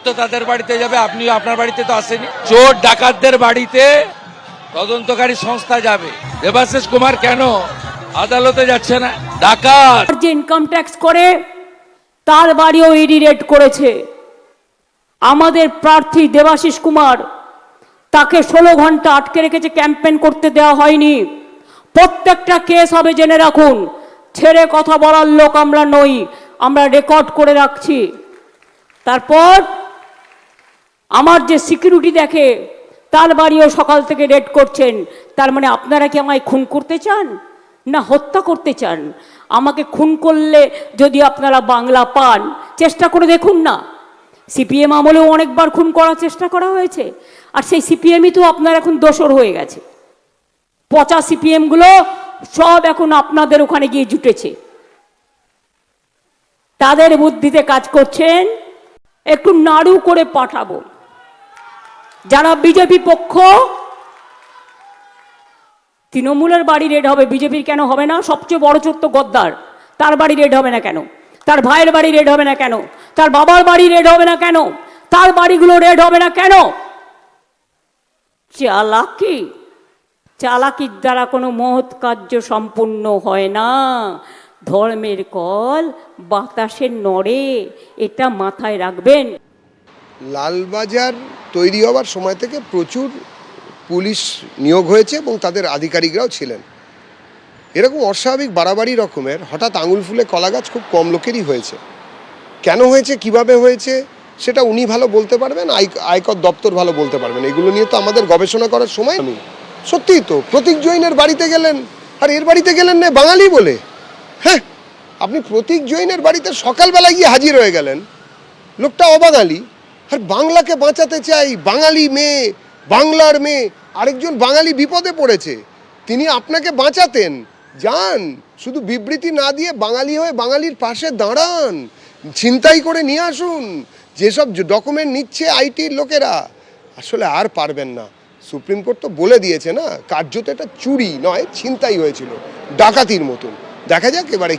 তো তাদের বাড়িতে যাবে, আপনিও আপনার বাড়িতে তো আসেনি। চোর ডাকাতদের বাড়িতে তদন্তকারী সংস্থা যাবে, দেবাশিস কুমার কেন আদালতে যাচ্ছে না? ডাকাত যে ইনকাম ট্যাক্স করে তার বাড়িও ইডি রেড করেছে। আমাদের প্রার্থী দেবাশিস কুমার, তাকে 16 ঘন্টা আটকে রেখেছে, ক্যাম্পেইন করতে দেওয়া হয়নি। প্রত্যেকটা কেস হবে, জেনে রাখুন। ছেড়ে কথা বলার লোক আমরা নই, আমরা রেকর্ড করে রাখছি। তারপর আমার যে সিকিউরিটি দেখে তার বাড়িও সকাল থেকে রেড করছেন। তার মানে আপনারা কি আমায় খুন করতে চান না হত্যা করতে চান? আমাকে খুন করলে যদি আপনারা বাংলা পান, চেষ্টা করে দেখুন না। সিপিএম আমলেও অনেকবার খুন করার চেষ্টা করা হয়েছে, আর সেই সিপিএমই তো আপনার এখন দোসর হয়ে গেছে। পচা সিপিএমগুলো সব এখন আপনাদের ওখানে গিয়ে জুটেছে, তাদের বুদ্ধিতে কাজ করছেন। একটু নাড়ু করে পাঠাবো। যারা বিজেপি পক্ষ, তৃণমূলের বাড়ি রেড হবে, বিজেপির কেন হবে না? সবচেয়ে বড় চোর তো গদ্দার, তার বাড়ি রেড হবে না কেন? তার ভাইয়ের বাড়ি রেড হবে না কেন? তার বাবার বাড়ি রেড হবে না কেন? তার বাড়িগুলো রেড হবে না কেন? চালাকি, চালাকির দ্বারা কোনো মহৎ কার্য সম্পূর্ণ হয় না। ধর্মের কল বাতাসে নড়ে, এটা মাথায় রাখবেন। লালবাজার তৈরি হওয়ার সময় থেকে প্রচুর পুলিশ নিয়োগ হয়েছে এবং তাদের আধিকারিকরাও ছিলেন। এরকম অস্বাভাবিক বাড়াবাড়ি রকমের হঠাৎ আঙুল ফুলে কলা গাছ খুব কম লোকেরই হয়েছে। কেন হয়েছে, কিভাবে হয়েছে, সেটা উনি ভালো বলতে পারবেন, আয়কর দপ্তর ভালো বলতে পারবেন। এগুলো নিয়ে তো আমাদের গবেষণা করার সময় নেই। সত্যিই তো প্রতীক জৈনের বাড়িতে গেলেন আর এর বাড়িতে গেলেন না বাঙালি বলে। হ্যাঁ, আপনি প্রতীক জৈনের বাড়িতে সকালবেলা গিয়ে হাজির হয়ে গেলেন, লোকটা অবাঙালি, আর বাংলাকে বাঁচাতে চাই, বাঙালি মেয়ে, বাংলার মেয়ে, আরেকজন বাঙালি বিপদে পড়েছে, তিনি আপনাকে বাঁচাতেন। যান, শুধু বিবৃতি না দিয়ে বাঙালি হয়ে বাঙালির পাশে দাঁড়ান, ছিনতাই করে নিয়ে আসুন। যেসব ডকুমেন্ট নিচ্ছে আইটির লোকেরা, আসলে আর পারবেন না। সুপ্রিম কোর্ট তো বলে দিয়েছে না, কার্যত এটা চুরি নয়, ছিনতাই হয়েছিল, ডাকাতির মতন। দেখা যাক এবারে